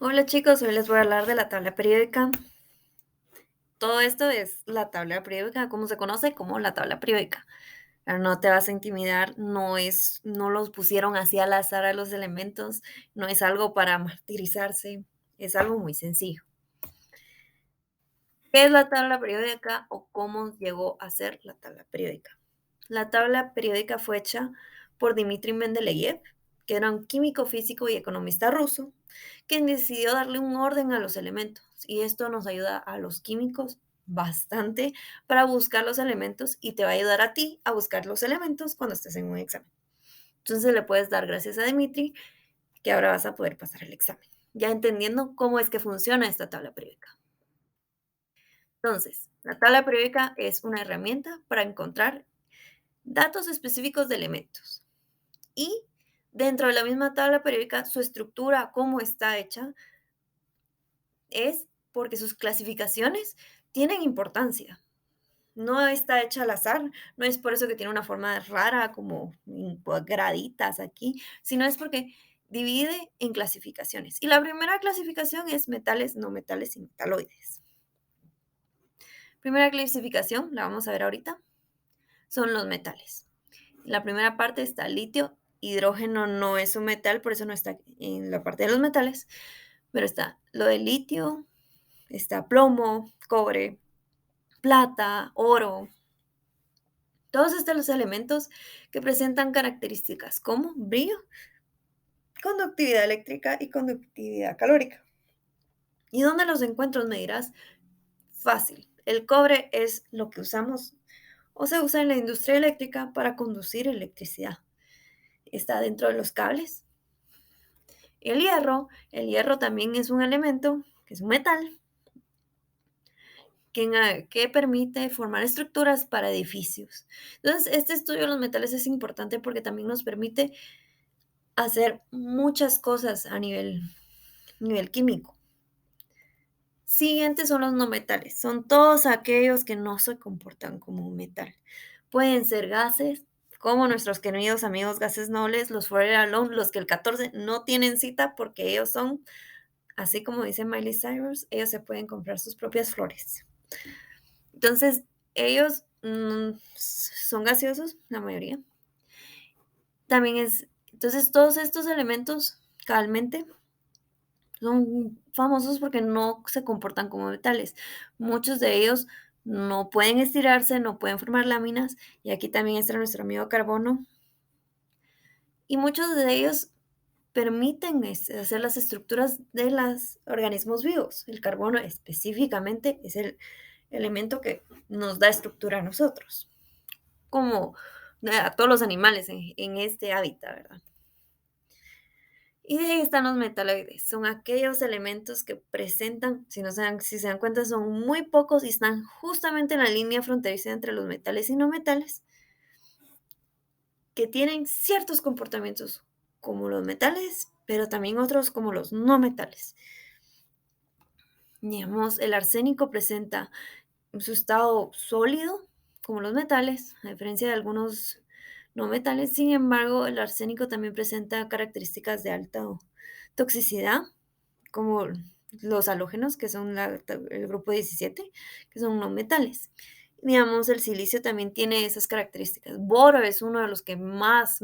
Hola chicos, hoy les voy a hablar de la tabla periódica. Todo esto es la tabla periódica, como se conoce como la tabla periódica. No te vas a intimidar, no los pusieron así al azar a los elementos, no es algo para martirizarse, es algo muy sencillo. ¿Qué es la tabla periódica o cómo llegó a ser la tabla periódica? La tabla periódica fue hecha por Dmitri Mendeleev, que era un químico, físico y economista ruso, quien decidió darle un orden a los elementos. Y esto nos ayuda a los químicos bastante para buscar los elementos y te va a ayudar a ti a buscar los elementos cuando estés en un examen. Entonces le puedes dar gracias a Dmitri que ahora vas a poder pasar el examen, ya entendiendo cómo es que funciona esta tabla periódica. Entonces, la tabla periódica es una herramienta para encontrar datos específicos de elementos. Y dentro de la misma tabla periódica, su estructura, cómo está hecha, es porque sus clasificaciones tienen importancia. No está hecha al azar, no es por eso que tiene una forma rara como graditas aquí, sino es porque divide en clasificaciones. Y la primera clasificación es metales, no metales y metaloides. Primera clasificación, la vamos a ver ahorita, son los metales. En la primera parte está litio, hidrógeno no es un metal, por eso no está en la parte de los metales, pero está lo de litio, está plomo, cobre, plata, oro, todos estos los elementos que presentan características como brillo, conductividad eléctrica y conductividad calórica. ¿Y dónde los encuentro? Me dirás, fácil. El cobre es lo que usamos o se usa en la industria eléctrica para conducir electricidad. Está dentro de los cables. El hierro también es un elemento, que es un metal, que permite formar estructuras para edificios. Entonces, este estudio de los metales es importante porque también nos permite hacer muchas cosas a nivel químico. Siguientes son los no metales. Son todos aquellos que no se comportan como un metal. Pueden ser gases, como nuestros queridos amigos gases nobles, los Forever Alone, los que el 14 no tienen cita porque ellos son, así como dice Miley Cyrus, ellos se pueden comprar sus propias flores. Entonces, ellos son gaseosos, la mayoría. Entonces todos estos elementos, calmente, son famosos porque no se comportan como metales. Muchos de ellos no pueden estirarse, no pueden formar láminas, y aquí también está nuestro amigo carbono. Y muchos de ellos permiten hacer las estructuras de los organismos vivos. El carbono específicamente es el elemento que nos da estructura a nosotros, como a todos los animales en este hábitat, ¿verdad? Y de ahí están los metaloides. Son aquellos elementos que presentan, si se dan cuenta, son muy pocos y están justamente en la línea fronteriza entre los metales y no metales, que tienen ciertos comportamientos como los metales, pero también otros como los no metales. Digamos, el arsénico presenta su estado sólido, como los metales, a diferencia de algunos no metales. Sin embargo, el arsénico también presenta características de alta toxicidad, como los halógenos, que son el grupo 17, que son no metales. Digamos, el silicio también tiene esas características. Boro es uno de los que más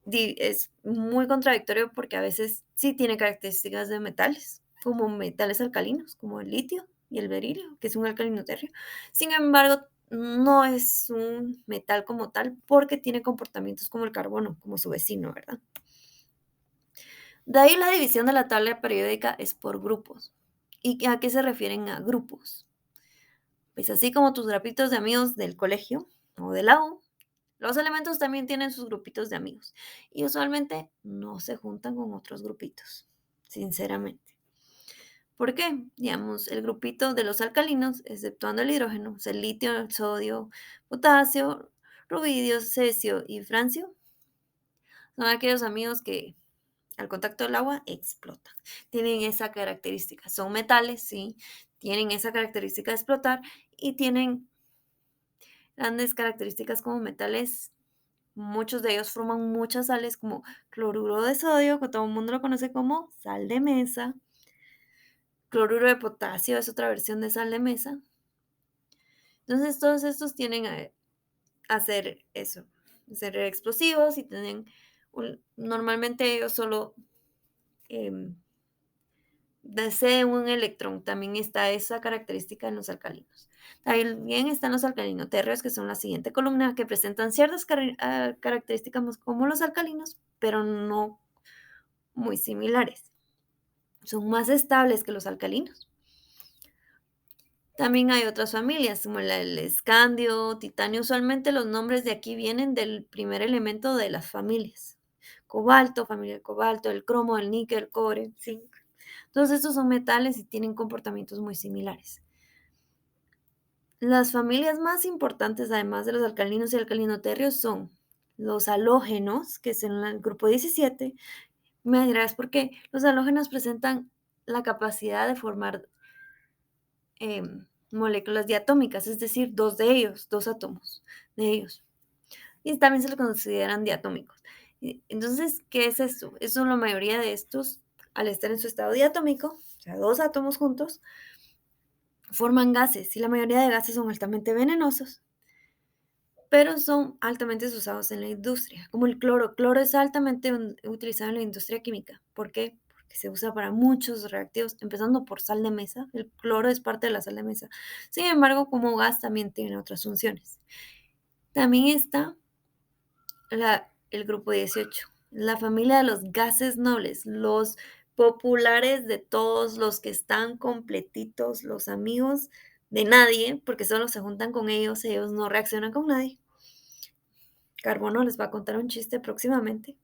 es muy contradictorio porque a veces sí tiene características de metales, como metales alcalinos, como el litio y el berilio, que es un alcalino tercio. Sin embargo, no es un metal como tal porque tiene comportamientos como el carbono, como su vecino, ¿verdad? De ahí la división de la tabla periódica es por grupos. ¿Y a qué se refieren a grupos? Pues así como tus grupitos de amigos del colegio o de la U, los elementos también tienen sus grupitos de amigos y usualmente no se juntan con otros grupitos, sinceramente. ¿Por qué? Digamos, el grupito de los alcalinos, exceptuando el hidrógeno, es el litio, el sodio, potasio, rubidio, cesio y francio, son aquellos amigos que al contacto del agua explotan. Tienen esa característica. Son metales, sí, tienen esa característica de explotar y tienen grandes características como metales muchos de ellos forman muchas sales como cloruro de sodio, que todo el mundo lo conoce como sal de mesa, cloruro de potasio es otra versión de sal de mesa. Entonces, todos estos tienen a ser eso, ser explosivos y tienen, normalmente ellos solo em, desee un electrón. También está esa característica en los alcalinos. También están los alcalino-térreos, que son la siguiente columna, que presentan ciertas características como los alcalinos, pero no muy similares. Son más estables que los alcalinos. También hay otras familias, como el escandio, titanio. Usualmente los nombres de aquí vienen del primer elemento de las familias. Cobalto, familia del cobalto, el cromo, el níquel, el cobre, zinc. Todos estos son metales y tienen comportamientos muy similares. Las familias más importantes, además de los alcalinos y alcalinoterrios, son los halógenos, que es en el grupo 17. Me dirás por qué. Los halógenos presentan la capacidad de formar moléculas diatómicas, es decir, dos de ellos, dos átomos de ellos. Y también se los consideran diatómicos. Entonces, ¿qué es esto? Eso, la mayoría de estos, al estar en su estado diatómico, o sea, dos átomos juntos, forman gases, y la mayoría de gases son altamente venenosos, pero son altamente usados en la industria, como el cloro. Cloro es altamente utilizado en la industria química. ¿Por qué? Porque se usa para muchos reactivos, empezando por sal de mesa. El cloro es parte de la sal de mesa. Sin embargo, como gas también tiene otras funciones. También está el grupo 18, la familia de los gases nobles, los populares de todos, los que están completitos, los amigos de nadie, porque solo se juntan con ellos no reaccionan con nadie. Carbono les va a contar un chiste próximamente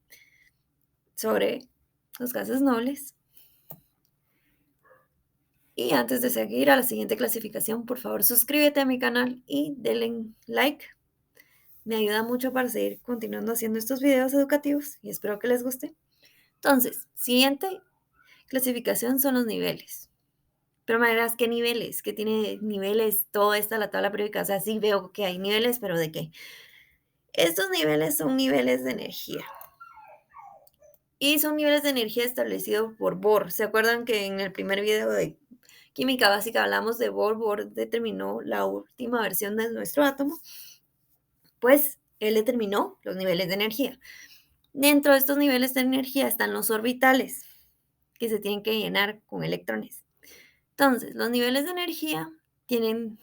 sobre los gases nobles. Y antes de seguir a la siguiente clasificación, por favor suscríbete a mi canal y denle like. Me ayuda mucho para seguir continuando haciendo estos videos educativos y espero que les guste. Entonces, siguiente clasificación son los niveles. Pero me dirás, ¿qué niveles? ¿Qué tiene niveles toda esta la tabla periódica? O sea, sí veo que hay niveles, pero ¿de qué? Estos niveles son niveles de energía. Y son niveles de energía establecidos por Bohr. ¿Se acuerdan que en el primer video de química básica hablamos de Bohr? Bohr determinó la última versión de nuestro átomo. Pues él determinó los niveles de energía. Dentro de estos niveles de energía están los orbitales, que se tienen que llenar con electrones. Entonces, los niveles de energía tienen,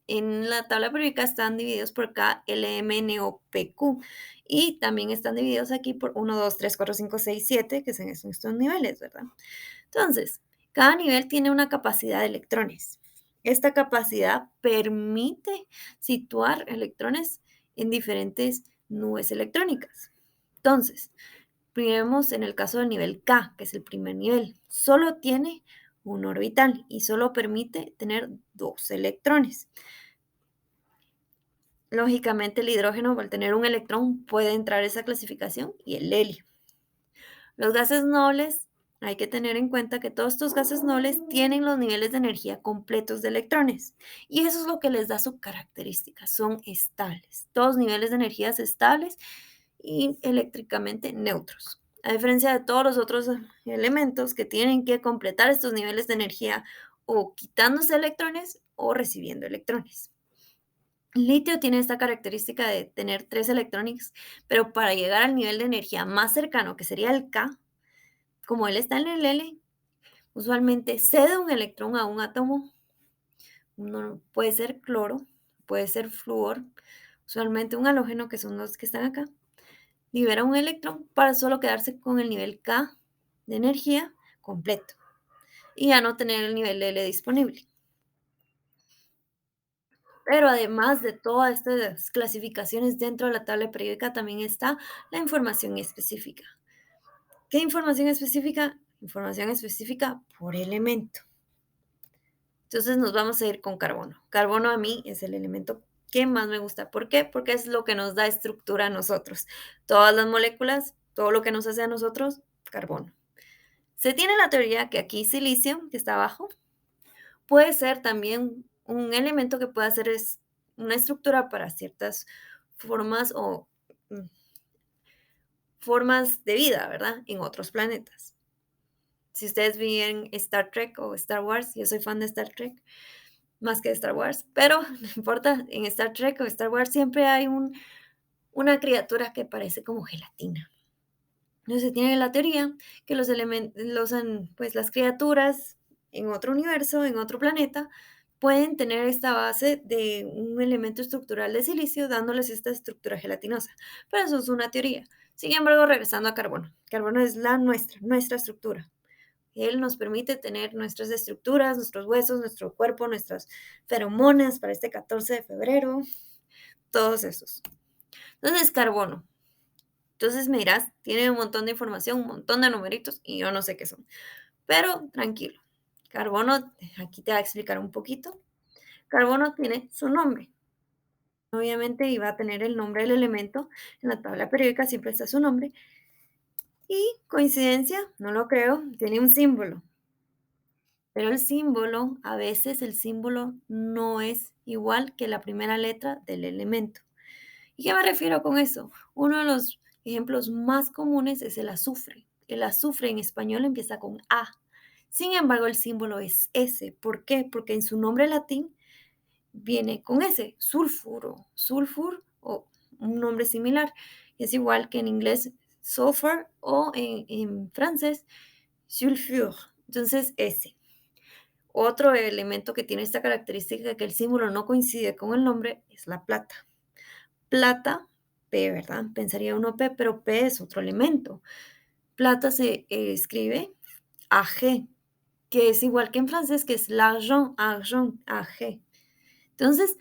en la tabla periódica están divididos por K, L, M, N, O, P, Q. Y también están divididos aquí por 1, 2, 3, 4, 5, 6, 7, que son estos niveles, ¿verdad? Entonces, cada nivel tiene una capacidad de electrones. Esta capacidad permite situar electrones en diferentes nubes electrónicas. Entonces, miremos en el caso del nivel K, que es el primer nivel. Solo tiene un orbital y solo permite tener dos electrones. Lógicamente, el hidrógeno, al tener un electrón, puede entrar a esa clasificación y el helio. Los gases nobles, hay que tener en cuenta que todos estos gases nobles tienen los niveles de energía completos de electrones y eso es lo que les da su característica, son estables. Todos niveles de energía estables y eléctricamente neutros. A diferencia de todos los otros elementos que tienen que completar estos niveles de energía o quitándose electrones o recibiendo electrones. El litio tiene esta característica de tener 3 electrones, pero para llegar al nivel de energía más cercano, que sería el K, como él está en el L, usualmente cede un electrón a un átomo. Uno puede ser cloro, puede ser flúor, usualmente un halógeno, que son los que están acá, libera un electrón para solo quedarse con el nivel K de energía completo y ya no tener el nivel L disponible. Pero además de todas estas clasificaciones dentro de la tabla periódica también está la información específica. ¿Qué información específica? Información específica por elemento. Entonces nos vamos a ir con carbono. Carbono a mí es el elemento que más me gusta. ¿Por qué? Porque es lo que nos da estructura a nosotros. Todas las moléculas, todo lo que nos hace a nosotros, carbono. Se tiene la teoría que aquí silicio, que está abajo, puede ser también un elemento que puede hacer una estructura para ciertas formas o formas de vida, ¿verdad? En otros planetas. Si ustedes ven Star Trek o Star Wars, yo soy fan de Star Trek más que de Star Wars, pero no importa, en Star Trek o Star Wars siempre hay una criatura que parece como gelatina. Entonces se tiene la teoría que los elementos, pues las criaturas en otro universo, en otro planeta, pueden tener esta base de un elemento estructural de silicio dándoles esta estructura gelatinosa. Pero eso es una teoría. Sin embargo, regresando a carbono. Carbono es nuestra estructura. Él nos permite tener nuestras estructuras, nuestros huesos, nuestro cuerpo, nuestras feromonas para este 14 de febrero, todos esos. Entonces, carbono. Entonces me dirás, tiene un montón de información, un montón de numeritos y yo no sé qué son. Pero tranquilo, carbono, aquí te voy a explicar un poquito. Carbono tiene su nombre. Obviamente iba a tener el nombre del elemento. En la tabla periódica siempre está su nombre. Y coincidencia, no lo creo, tiene un símbolo. Pero el símbolo, a veces el símbolo no es igual que la primera letra del elemento. ¿Y qué me refiero con eso? Uno de los ejemplos más comunes es el azufre. El azufre en español empieza con A. Sin embargo, el símbolo es S. ¿Por qué? Porque en su nombre latín viene con S, sulfuro, sulfur o un nombre similar. Es igual que en inglés sulfur o en francés sulfure. Entonces, S. Otro elemento que tiene esta característica que el símbolo no coincide con el nombre es la plata. Plata, P, ¿verdad? Pensaría uno P, pero P es otro elemento. Plata se escribe AG, que es igual que en francés, que es l'argent, argent, AG. Entonces,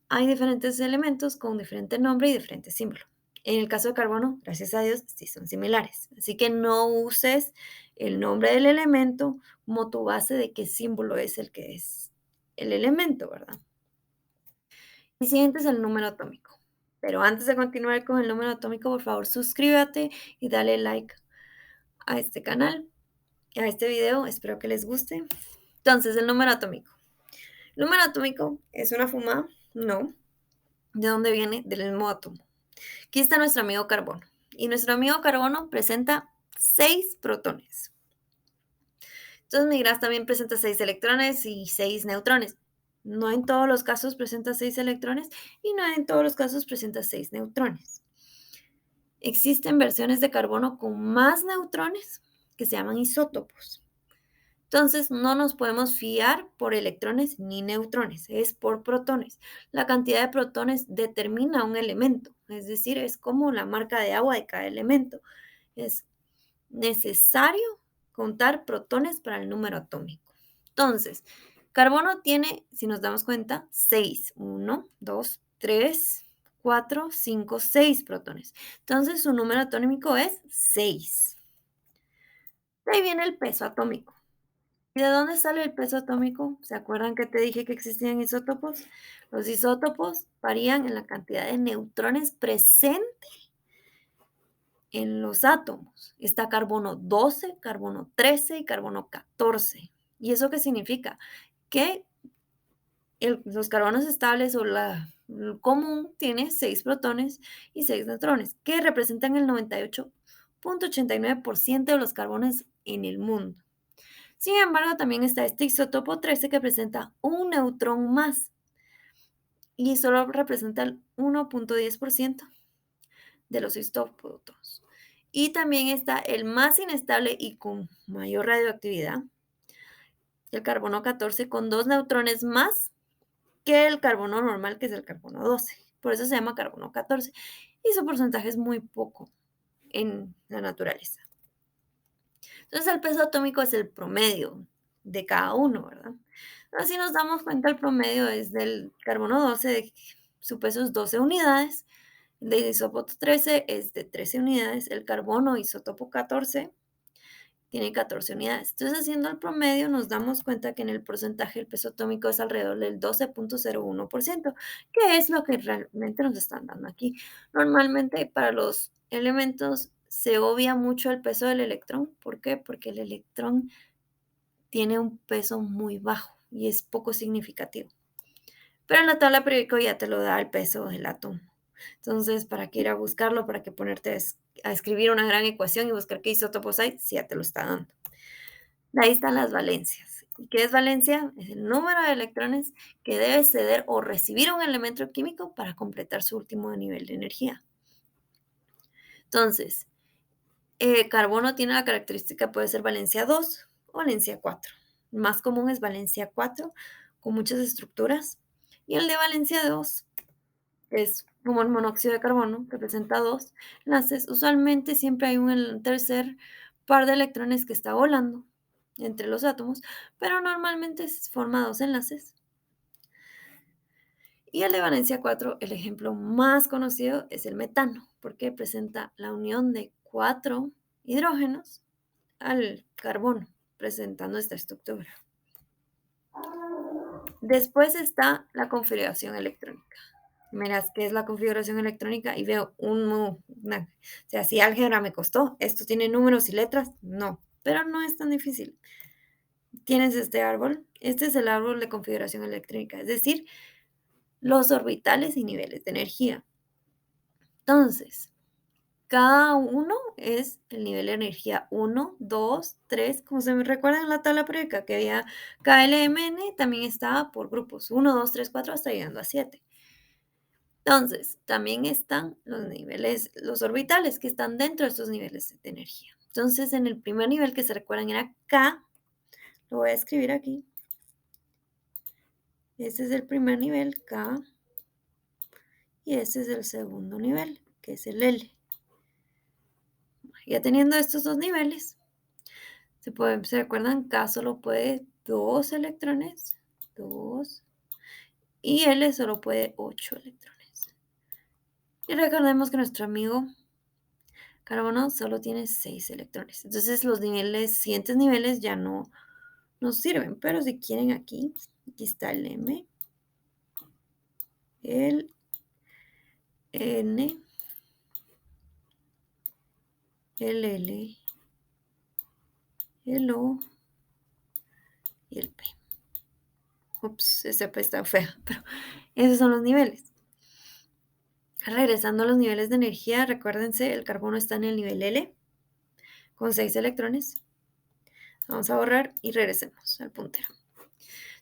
hay diferentes elementos con diferente nombre y diferente símbolo. En el caso de carbono, gracias a Dios, sí son similares. Así que no uses el nombre del elemento como tu base de qué símbolo es el que es el elemento, ¿verdad? Y siguiente es el número atómico. Pero antes de continuar con el número atómico, por favor, suscríbete y dale like a este canal, a este video. Espero que les guste. Entonces, el número atómico. El número atómico es una fumada, no. ¿De dónde viene? Del mismo átomo. Aquí está nuestro amigo carbono. Y nuestro amigo carbono presenta 6 protones. Entonces, mi gas también presenta 6 electrones y 6 neutrones. No en todos los casos presenta 6 electrones y no en todos los casos presenta 6 neutrones. Existen versiones de carbono con más neutrones que se llaman isótopos. Entonces, no nos podemos fiar por electrones ni neutrones, es por protones. La cantidad de protones determina un elemento, es decir, es como la marca de agua de cada elemento. Es necesario contar protones para el número atómico. Entonces, carbono tiene, si nos damos cuenta, 6. 1, 2, 3, 4, 5, 6 protones. Entonces, su número atómico es 6. De ahí viene el peso atómico. ¿Y de dónde sale el peso atómico? ¿Se acuerdan que te dije que existían isótopos? Los isótopos varían en la cantidad de neutrones presentes en los átomos. Está carbono 12, carbono 13 y carbono 14. ¿Y eso qué significa? Que los carbonos estables o el común tiene 6 protones y 6 neutrones, que representan el 98.89% de los carbones en el mundo. Sin embargo, también está este isótopo 13 que presenta un neutrón más y solo representa el 1.10% de los isótopos. Y también está el más inestable y con mayor radioactividad, el carbono 14, con 2 neutrones más que el carbono normal, que es el carbono 12. Por eso se llama carbono 14. Y su porcentaje es muy poco en la naturaleza. Entonces, el peso atómico es el promedio de cada uno, ¿verdad? Así nos damos cuenta, el promedio es del carbono 12, su peso es 12 unidades, el de isótopo 13 es de 13 unidades, el carbono isótopo 14 tiene 14 unidades. Entonces, haciendo el promedio, nos damos cuenta que en el porcentaje el peso atómico es alrededor del 12.01%, que es lo que realmente nos están dando aquí. Normalmente para los elementos se obvia mucho el peso del electrón. ¿Por qué? Porque el electrón tiene un peso muy bajo y es poco significativo. Pero en la tabla periódica ya te lo da el peso del átomo. Entonces, ¿para qué ir a buscarlo? ¿Para qué ponerte a escribir una gran ecuación y buscar qué isótopos hay, sí ya te lo está dando. De ahí están las valencias. ¿Y qué es valencia? Es el número de electrones que debe ceder o recibir un elemento químico para completar su último nivel de energía. Entonces, carbono tiene la característica, puede ser valencia 2 o valencia 4. El más común es valencia 4, con muchas estructuras. Y el de valencia 2, que es como el monóxido de carbono, que presenta 2 enlaces. Usualmente siempre hay un tercer par de electrones que está volando entre los átomos, pero normalmente se forma 2 enlaces. Y el de valencia 4, el ejemplo más conocido es el metano, porque presenta la unión de 4 hidrógenos al carbono, presentando esta estructura. Después está la configuración electrónica. Miras qué es la configuración electrónica y veo o sea, si álgebra me costó, esto tiene números y letras, no, pero no es tan difícil. Tienes este árbol, este es el árbol de configuración electrónica, es decir, los orbitales y niveles de energía. Entonces, cada uno es el nivel de energía 1, 2, 3, como se me recuerda en la tabla periódica que había KLMN, también estaba por grupos 1, 2, 3, 4 hasta llegando a 7. Entonces, también están los niveles, los orbitales que están dentro de estos niveles de energía. Entonces, en el primer nivel que se recuerdan era K, lo voy a escribir aquí. Este es el primer nivel, K, y este es el segundo nivel, que es el L. Ya teniendo estos dos niveles, se recuerdan, K solo puede 2 electrones, 2, y L solo puede 8 electrones. Y recordemos que nuestro amigo carbono solo tiene 6 electrones. Entonces los siguientes niveles ya no nos sirven, pero si quieren aquí está el M, el N, el L, el O y el P. Ups, esta P está fea, pero esos son los niveles. Regresando a los niveles de energía, recuérdense, el carbono está en el nivel L con 6 electrones. Vamos a borrar y regresemos al puntero.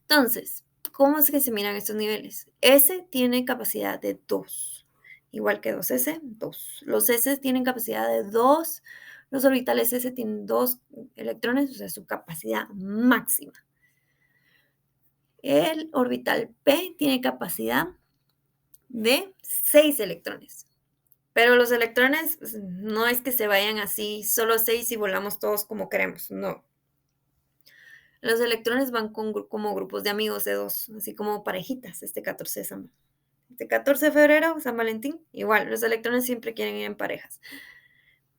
Entonces, ¿cómo es que se miran estos niveles? S tiene capacidad de 2, igual que 2S, 2. Los S tienen capacidad de 2, los orbitales S tienen 2 electrones, o sea, su capacidad máxima. El orbital P tiene capacidad de 6 electrones. Pero los electrones no es que se vayan así, solo 6 y volamos todos como queremos, no. Los electrones van como grupos de amigos de 2, así como parejitas, este 14 de febrero, San Valentín, igual, los electrones siempre quieren ir en parejas.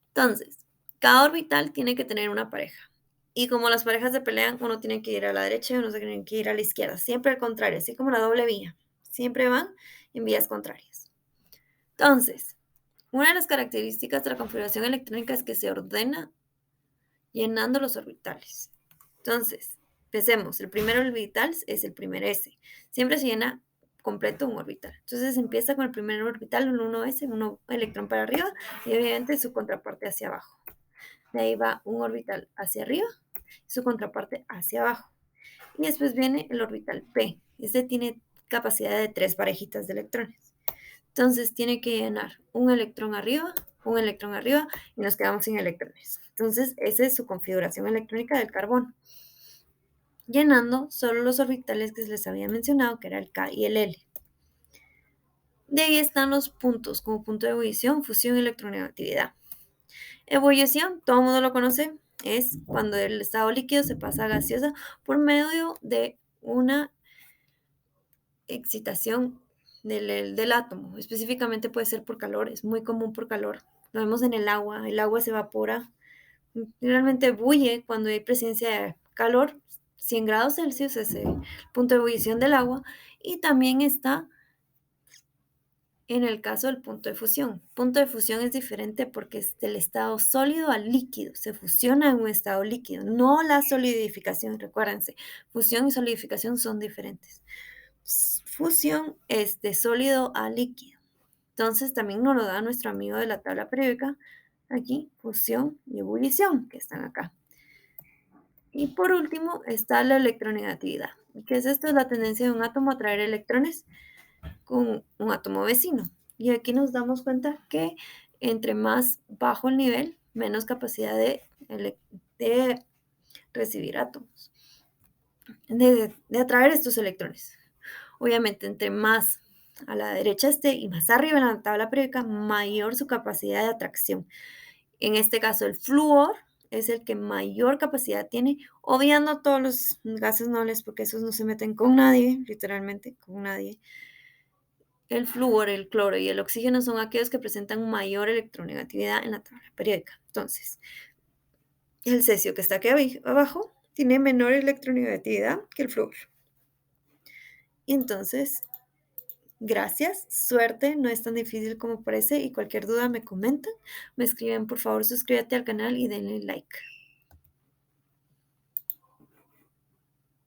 Entonces, cada orbital tiene que tener una pareja. Y como las parejas se pelean, uno tiene que ir a la derecha y uno tiene que ir a la izquierda, siempre al contrario, así como la doble vía. Siempre van en vías contrarias. Entonces, una de las características de la configuración electrónica es que se ordena llenando los orbitales. Entonces, empecemos. El primer orbital es el primer S. Siempre se llena completo un orbital. Entonces empieza con el primer orbital, un 1s, un electrón para arriba y obviamente su contraparte hacia abajo. De ahí va un orbital hacia arriba y su contraparte hacia abajo. Y después viene el orbital P. Este tiene capacidad de 3 parejitas de electrones. Entonces tiene que llenar un electrón arriba y nos quedamos sin electrones. Entonces esa es su configuración electrónica del carbono. Llenando solo los orbitales que les había mencionado, que era el K y el L. De ahí están los puntos, como punto de ebullición, fusión y electronegatividad. Ebullición, todo el mundo lo conoce, es cuando el estado líquido se pasa a gaseosa por medio de una excitación del átomo. Específicamente puede ser por calor, es muy común por calor. Lo vemos en el agua se evapora, realmente bulle cuando hay presencia de calor. 100 grados Celsius es el punto de ebullición del agua, y también está en el caso del punto de fusión. Punto de fusión es diferente porque es del estado sólido al líquido, se fusiona en un estado líquido, no la solidificación, recuérdense, fusión y solidificación son diferentes. Fusión es de sólido a líquido. Entonces también nos lo da nuestro amigo de la tabla periódica, aquí fusión y ebullición, que están acá. Y por último está la electronegatividad. ¿Qué es esto? Es la tendencia de un átomo a atraer electrones con un átomo vecino. Y aquí nos damos cuenta que entre más bajo el nivel, menos capacidad de recibir átomos, de atraer estos electrones. Obviamente, entre más a la derecha esté y más arriba en la tabla periódica, mayor su capacidad de atracción. En este caso, el flúor es el que mayor capacidad tiene, obviando todos los gases nobles, porque esos no se meten con nadie, literalmente, con nadie. El flúor, el cloro y el oxígeno son aquellos que presentan mayor electronegatividad en la tabla periódica. Entonces, el cesio que está aquí abajo tiene menor electronegatividad que el flúor. Y entonces, gracias, suerte, no es tan difícil como parece y cualquier duda me comentan, me escriben, por favor, suscríbete al canal y denle like.